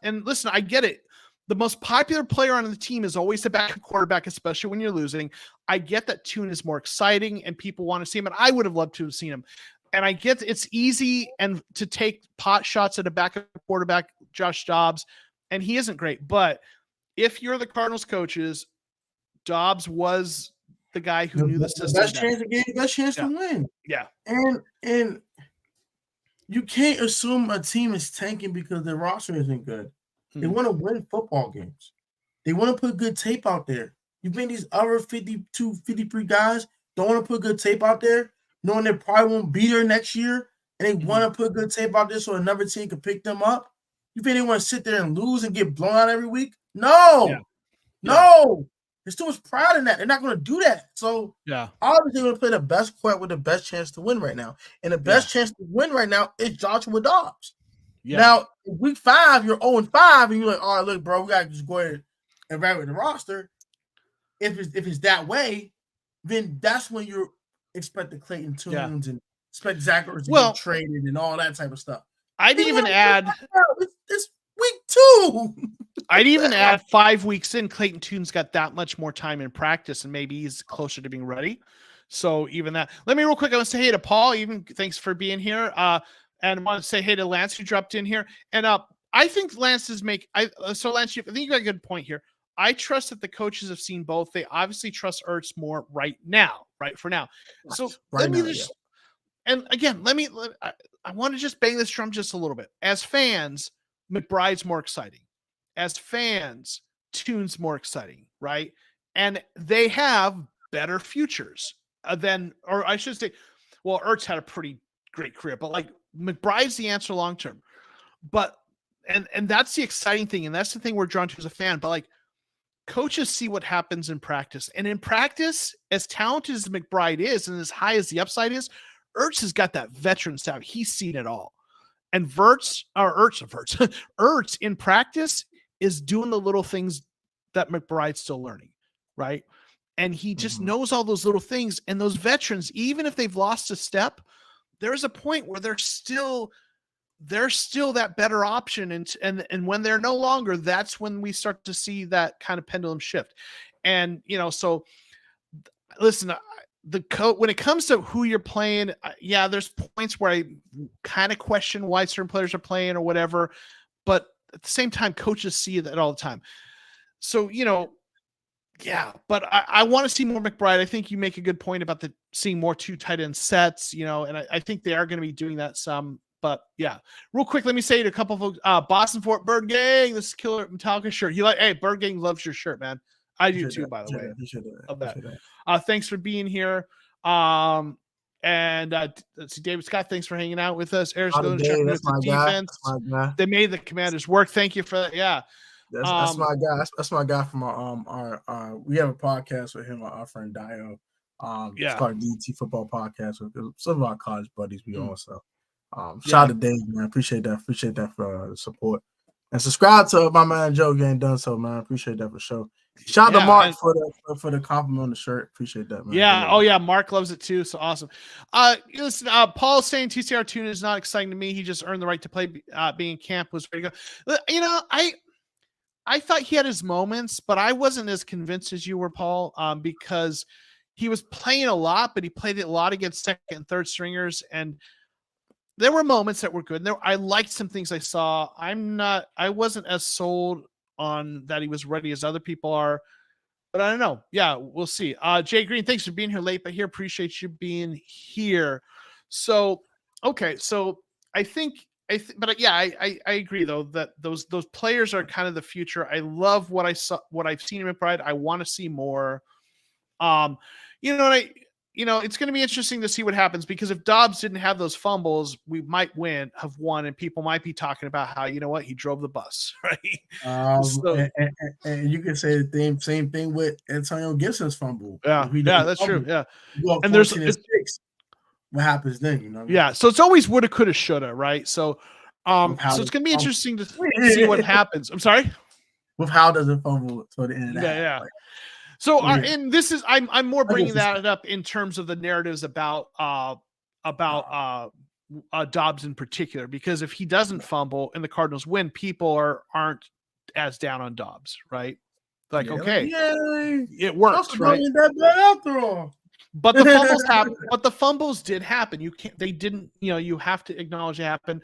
And listen, I get it. The most popular player on the team is always the backup quarterback, especially when you're losing. I get that Tune is more exciting and people want to see him, and I would have loved to have seen him. And I get it's easy and to take pot shots at a backup quarterback, Josh Dobbs, and he isn't great. But if you're the Cardinals coaches, Dobbs was the guy who knew the system. Best chance to win. Yeah. And you can't assume a team is tanking because their roster isn't good. They want to win football games. They want to put good tape out there. You think these other 52, 53 guys don't want to put good tape out there, knowing they probably won't be there next year, and they want to put good tape out there so another team can pick them up? You think they want to sit there and lose and get blown out every week? No. Yeah. No. There's too much pride in that. They're not going to do that. So obviously they're going to play the best quarterback with the best chance to win right now. And the best chance to win right now is Joshua Dobbs. Yeah. Now, week 5, you're 0-5, and you're like, all right, look, bro, we got to just go ahead and write with the roster. If it's that way, then that's when you expect the Clayton Tunes and expect Zach Ertz to get traded and all that type of stuff. I'd even add it's week 2. I'd even add 5 weeks in, Clayton Tunes got that much more time in practice, and maybe he's closer to being ready. So even that. Let me real quick. I want to say hey to Paul. Even thanks for being here. And I want to say hey to Lance who dropped in here. And I think Lance is so Lance, I think you got a good point here. I trust that the coaches have seen both. They obviously trust Ertz more right for now. So let me just, and again, I want to just bang this drum just a little bit. As fans, McBride's more exciting. As fans, Tune's more exciting, right? And they have better futures or I should say, well, Ertz had a pretty great career, but McBride's the answer long term. But and that's the exciting thing, and that's the thing we're drawn to as a fan. But coaches see what happens in practice, and in practice, as talented as McBride is, and as high as the upside is, Ertz has got that veteran staff. He's seen it all, and Ertz in practice is doing the little things that McBride's still learning, right? And he just knows all those little things. And those veterans, even if they've lost a step, there's a point where they're still that better option. And when they're no longer, that's when we start to see that kind of pendulum shift. And, so listen, when it comes to who you're playing, yeah, there's points where I kind of question why certain players are playing or whatever, but at the same time, coaches see that all the time. So, yeah, but I want to see more McBride. I think you make a good point about seeing more 2 tight end sets, and I think they are going to be doing that some. But yeah, real quick, let me say to a couple of folks, Boston Fort Bird Gang, this killer Metallica shirt. Hey, Bird Gang loves your shirt, man. I do too, by the way. Love that. Thanks for being here. And let's see, David Scott, thanks for hanging out with us. Arizona checking out the defense. They made the Commanders work. Thank you for that. Yeah. That's my guy. That's my guy from our we have a podcast with him, our friend Dio. It's called DT Football Podcast with some of our college buddies we also. Shout out to Dave, man. Appreciate that. Appreciate that for the support. And subscribe to my man Joe. You ain't done so, man. Appreciate that for sure. Shout out to Mark for the compliment on the shirt. Appreciate that, man. Yeah. Oh yeah, Mark loves it too. So awesome. Listen, Paul's saying TCR tune is not exciting to me. He just earned the right to play. Being in camp was ready to go. I thought he had his moments, but I wasn't as convinced as you were, Paul, because he was playing a lot, but he played a lot against second and third stringers, and there were moments that were good. I liked some things I saw. I wasn't as sold on that he was ready as other people are, but I don't know. Yeah, we'll see. Jay Green, thanks for being here late, but here, appreciate you being here. So, okay. So I agree though that those players are kind of the future. I love what I've seen in McBride. I want to see more. It's going to be interesting to see what happens, because if Dobbs didn't have those fumbles, we might have won, and people might be talking about how, he drove the bus, right? And you can say the same thing with Antonio Gibson's fumble. Yeah, that's true. Yeah, and there's what happens then, Yeah, so it's always woulda, coulda, shoulda, right? So, so it's going to be interesting to see what happens. I'm sorry. With how does it fumble to the end? Yeah. So, and this is I'm more bringing that up in terms of the narratives about Dobbs in particular, because if he doesn't fumble and the Cardinals win, people aren't as down on Dobbs, right? Like, it works, right? That bad after all. But the fumbles happen. But the fumbles did happen. They didn't. You have to acknowledge it happened.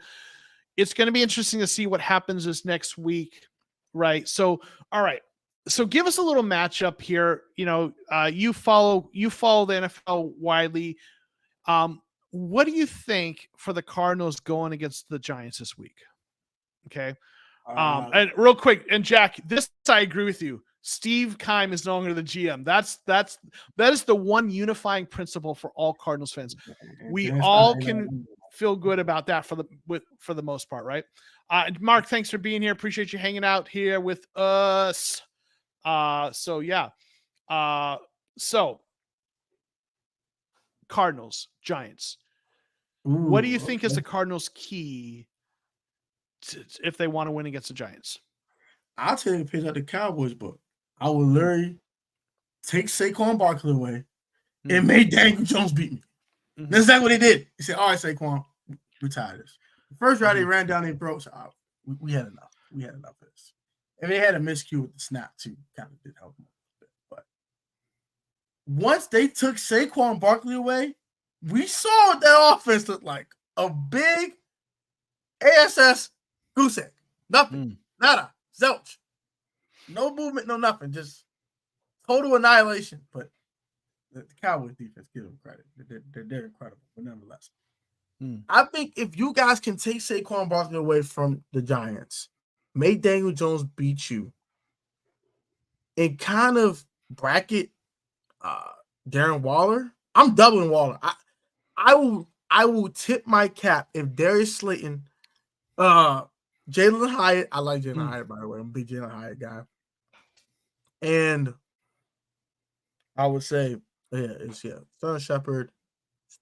It's going to be interesting to see what happens this next week, right? So, all right. So give us a little matchup here. You follow the NFL widely. What do you think for the Cardinals going against the Giants this week? Okay. And real quick, and Jack, this I agree with you. Steve Keim is no longer the GM. That is the one unifying principle for all Cardinals fans. We all can feel good about that for the most part, right? Mark, thanks for being here. Appreciate you hanging out here with us. So Cardinals, Giants. What do you think is the Cardinals' key if they want to win against the Giants? I'll tell you, it depends on the Cowboys book. I will literally take Saquon Barkley away and make Daniel Jones beat me. Mm-hmm. That's exactly what he did. He said, all right, Saquon, we tired of this. The first round, they ran down, they broke. So we had enough. We had enough of this. And they had a miscue with the snap, too. Kind of did help them a bit. But once they took Saquon Barkley away, we saw what that offense looked like. A big ASS goose egg. Nothing. Nada. Zilch. No movement, no nothing. Just total annihilation. But the Cowboys defense, give them credit. They're incredible, but nonetheless. I think if you guys can take Saquon Barkley away from the Giants, make Daniel Jones beat you, and kind of bracket Darren Waller, I'm doubling Waller. I will tip my cap if Darius Slayton, Jalen Hyatt. I like Jalen Hyatt, by the way. I'm a big Jalen Hyatt guy. And I would say, Sterling Shepard,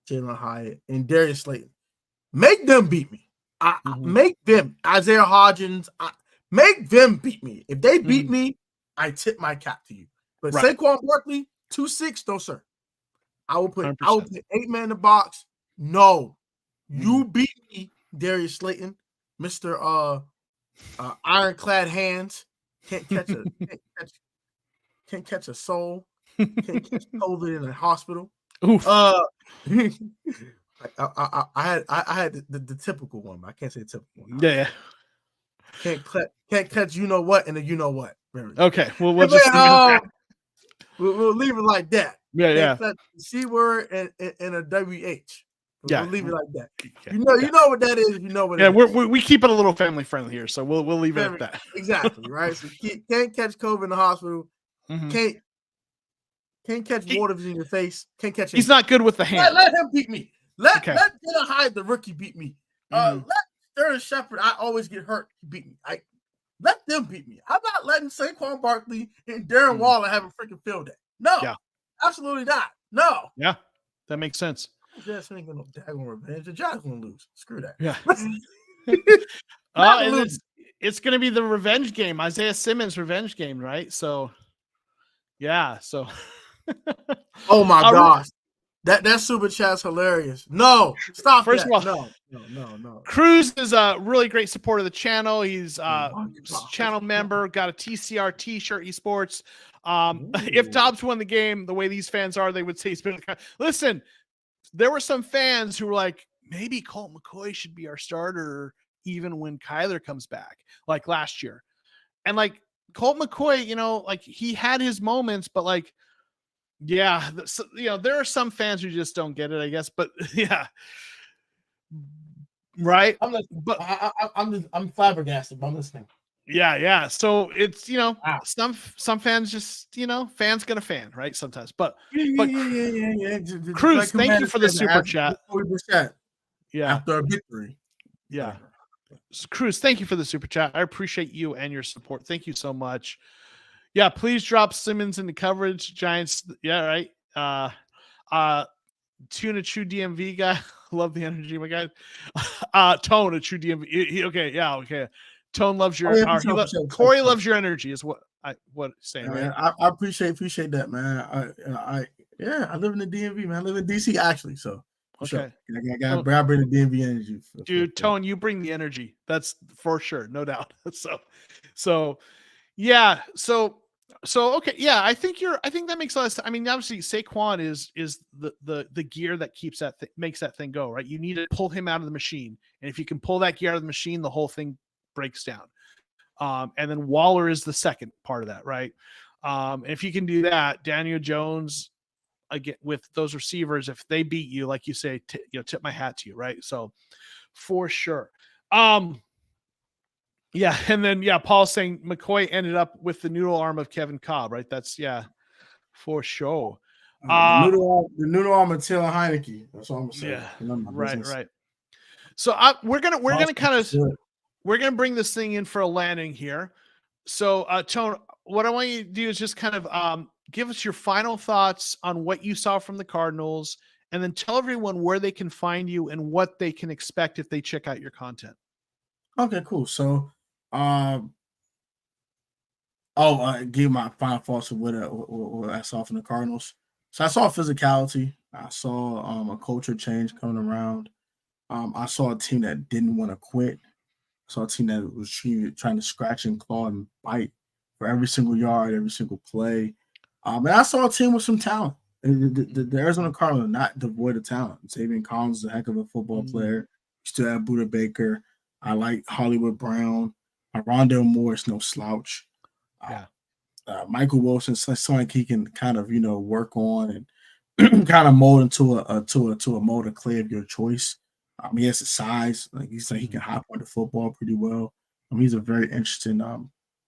Jalen Hyatt, and Darius Slayton. Make them beat me. Make them, Isaiah Hodgins, make them beat me. If they beat me, I tip my cap to you. But Saquon Barkley, 2-6, no, sir. I will put 8 men in the box. No. You beat me, Darius Slayton, Mr. Ironclad Hands. Can't catch a soul. Can't catch COVID in a hospital. Oof. I had the typical one. But I can't say typical one. Yeah. Can't catch you know what and the you know what. Okay. Well, we'll just leave it at that. We'll leave it like that. Yeah. Catch the C word and a WH. Yeah. We'll leave it like that. Yeah. You know what that is. You know what. Yeah, it is. we keep it a little family friendly here, so we'll leave it at that. Exactly right. So can't catch COVID in the hospital. Mm-hmm. Can't catch waters in your face. Can't catch. He's not good with the hand. Let him beat me. Let Taylor Hyde, the rookie, beat me. Mm-hmm. Let Sterling Shepard. I always get hurt. Beat me. Let them beat me. I'm not letting Saquon Barkley and Darren Waller have a freaking field day. No, absolutely not. No. Yeah, that makes sense. Just ain't gonna daggone revenge. The Giants gonna lose. Screw that. Yeah. It's gonna be the revenge game, Isaiah Simmons' revenge game, right? So, yeah. So. Oh my gosh. That super chat's hilarious. No, stop. First that. of all, no. Cruz is a really great supporter of the channel. He's channel member, got a TCR t-shirt, esports. If Dobbs won the game the way these fans are, they would say he's been. Listen, there were some fans who were like, maybe Colt McCoy should be our starter even when Kyler comes back, like last year. And like Colt McCoy, like he had his moments, but like, yeah, there are some fans who just don't get it, I guess. But yeah, right. I'm flabbergasted. But I'm listening. Yeah. So it's some fans just fans gonna fan, right? Sometimes, but Cruz, thank you for the super chat. 40%. Yeah, after a victory. Yeah, Cruz, thank you for the super chat. I appreciate you and your support. Thank you so much. Yeah, please drop Simmons into coverage. Giants. Yeah, right. Tune a true DMV guy. Love the energy, my guy. Tone a true DMV. Okay. Tone loves your. Corey loves your energy. Is what saying. Right? I appreciate that, man. I live in the DMV, man. I live in DC actually, so. Okay. Sure. I bring the DMV energy. Dude, Tone, you bring the energy. That's for sure, no doubt. So yeah. So okay. Yeah, I think that makes a lot of sense. I mean, obviously Saquon is the gear that keeps makes that thing go, right? You need to pull him out of the machine. And if you can pull that gear out of the machine, the whole thing breaks down. And then Waller is the second part of that, right? And if you can do that, Daniel Jones, again, with those receivers, if they beat you, like you say, tip my hat to you, right? So for sure. Yeah, and then Paul's saying McCoy ended up with the noodle arm of Kevin Cobb, right? That's for sure. The noodle arm of Taylor Heineke. That's all I'm saying. Yeah, right. So we're gonna bring this thing in for a landing here. So Tone, what I want you to do is just kind of give us your final thoughts on what you saw from the Cardinals, and then tell everyone where they can find you and what they can expect if they check out your content. Okay, cool. So, give my final thoughts of what I saw from the Cardinals. So I saw physicality. I saw a culture change coming around. I saw a team that didn't want to quit. I saw a team that was trying to scratch and claw and bite for every single yard, every single play. And I saw a team with some talent. The Arizona Cardinals are not devoid of talent. Xavier Collins is a heck of a football player. You still have Buda Baker. I like Hollywood Brown. Rondale Moore is no slouch. Michael Wilson, something like he can kind of work on and kind of mold into a mold of clay of your choice. He has the size. He can hop on the football pretty well. He's a very interesting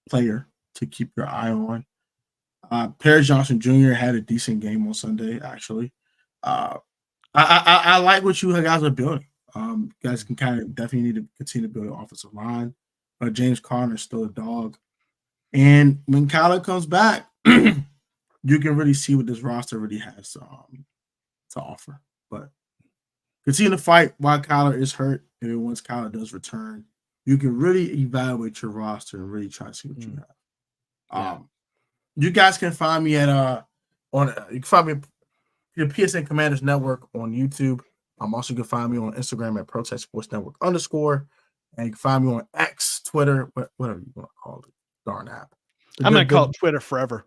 player to keep your eye on. Perry Johnson Jr. had a decent game on Sunday, actually. I like what you guys are building. You guys can definitely need to continue to build an offensive line. James Conner is still a dog. And when Kyler comes back, you can really see what this roster really has to offer. But continue to fight while Kyler is hurt. And once Kyler does return, you can really evaluate your roster and really try to see what you have. You guys can find me at you can find me the PSN Commanders Network on YouTube. Also, you can find me on Instagram at Protech Sports Network _ and you can find me on X, Twitter, whatever you want to call it. Darn app. I'm gonna call it Twitter forever.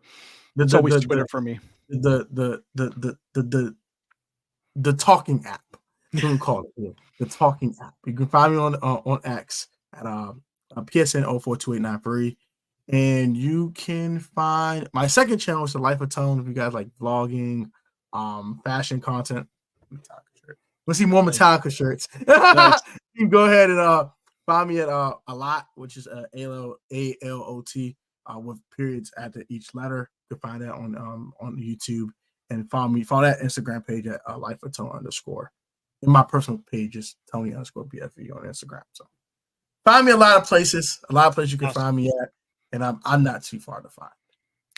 It's always Twitter for me. The the talking app. That's what we call it. Yeah, the talking app. You can find me on X at PSN 042893. And you can find my second channel is the Life of Tone. If you guys like vlogging, fashion content, Metallica shirt. We'll see more Metallica shirts. Nice. You can go ahead and find me at a lot, which is ALOT with periods after each letter. You can find that on YouTube, and follow that Instagram page at Life of Tone _ And my personal page is Tony _BFE on Instagram. So find me a lot of places. You can find me at. And I'm not too far to find.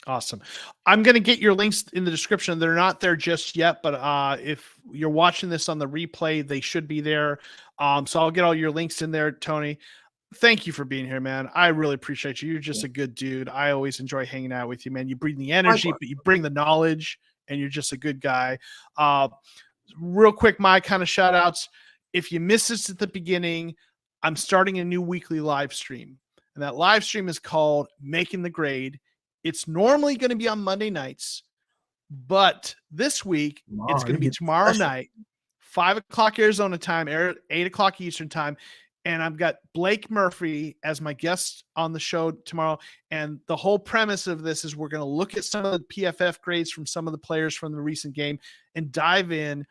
Awesome. I'm going to get your links in the description. They're not there just yet, but if you're watching this on the replay, they should be there. So I'll get all your links in there, Tony. Thank you for being here, man. I really appreciate you. You're just a good dude. I always enjoy hanging out with you, man. You bring the energy, but you bring the knowledge, and you're just a good guy. Real quick, my kind of shout outs. If you missed this at the beginning, I'm starting a new weekly live stream. And that live stream is called Making the Grade. It's normally going to be on Monday nights, but this week it's going to be tomorrow night, 5 o'clock Arizona time, 8 o'clock Eastern time. And I've got Blake Murphy as my guest on the show tomorrow. And the whole premise of this is we're going to look at some of the PFF grades from some of the players from the recent game and dive in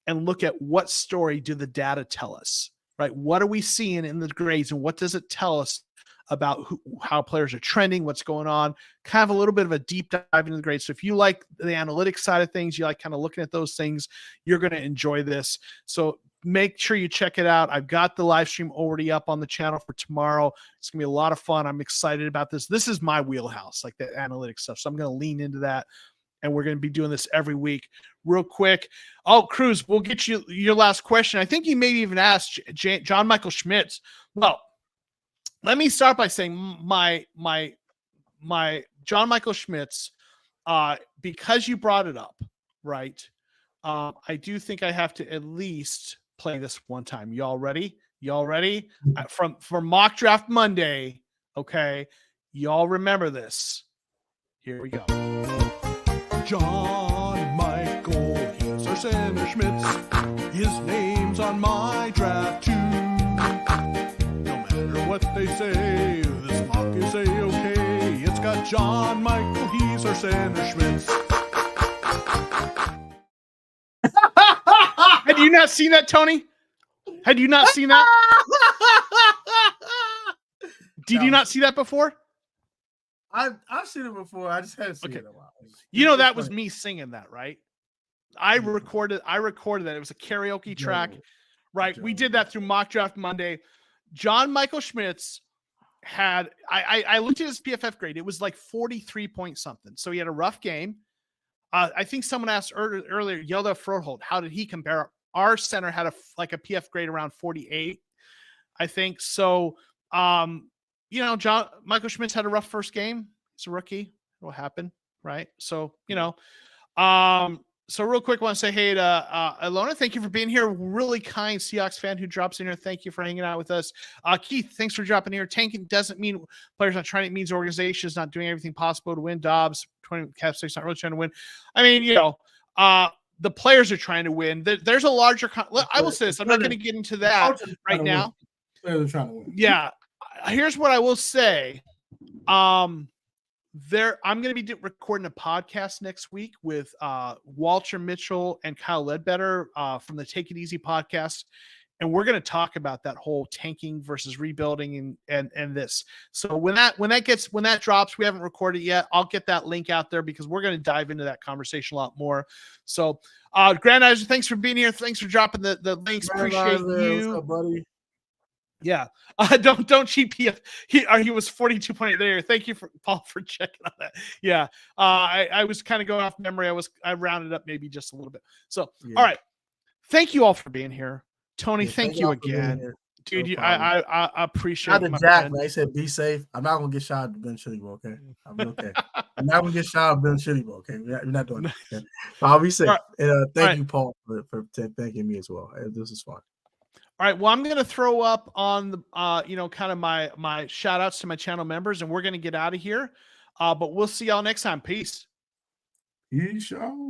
and look at what story do the data tell us, right? What are we seeing in the grades and what does it tell us about how players are trending, what's going on, kind of a little bit of a deep dive into the grades. So if you like the analytics side of things, you like kind of looking at those things, you're going to enjoy this. So make sure you check it out. I've got the live stream already up on the channel for tomorrow. It's going to be a lot of fun. I'm excited about this. This is my wheelhouse, like the analytics stuff. So I'm going to lean into that. And we're going to be doing this every week. Real quick. Oh, Cruz, we'll get you your last question. I think you maybe even asked John Michael Schmitz. Well, let me start by saying my John Michael Schmitz, because you brought it up, right? I do think I have to at least play this one time. Y'all ready? Y'all ready? For Mock Draft Monday, okay? Y'all remember this. Here we go. John Michael, he's our center Schmitz. His name's on my draft too. What they say, this mock is a-okay. It's got John Michael, he's our center Schmitz. Had you not seen that, Tony? Had you not seen that? Did you not see that before? I've seen it before. I just haven't seen it in a while. You know that was me singing that, right? I recorded that. It was a karaoke track, right? We did that through Mock Draft Monday. John Michael Schmitz had, I looked at his PFF grade. It was like 43 point something. So he had a rough game. I think someone asked earlier, Yelda Froholt, how did he compare? Our center had a PF grade around 48, I think. So, John Michael Schmitz had a rough first game. He's a rookie. It'll happen, right? So, so real quick, I want to say hey to Ilona. Thank you for being here. Really kind Seahawks fan who drops in here. Thank you for hanging out with us. Keith, thanks for dropping here. Tanking doesn't mean players not trying. It means organizations not doing everything possible to win. Dobbs, 20 Cap 6 not really trying to win. I mean, the players are trying to win. There's a larger. I will say this. I'm not going to get into that right now. Players are trying to win. Yeah. Here's what I will say. I'm going to be recording a podcast next week with Walter Mitchell and Kyle Ledbetter from the Take It Easy podcast. And we're going to talk about that whole tanking versus rebuilding and this. So when that drops, we haven't recorded it yet. I'll get that link out there because we're going to dive into that conversation a lot more. So Grand Eyes, thanks for being here. Thanks for dropping the links. Appreciate you. What's up, buddy? Yeah. Don't cheat PF. He was 42.8 there. Thank you Paul for checking on that. Yeah. I was kind of going off memory. I rounded up maybe just a little bit. So, yeah. All right. Thank you all for being here. Tony, thank you again. Dude, no I appreciate it. Jack, man. He said, be safe. I'm not going to get shot at Ben Chillibo, okay? I'll be okay. I'm not going to get shot at Ben Chillibo, okay? We're not doing that. Okay? I'll be safe. Right. And thank you, Paul, for thanking me as well. This is fun. All right. Well, I'm going to throw up on the, kind of my shout outs to my channel members, and we're going to get out of here. But we'll see y'all next time. Peace. Peace, y'all.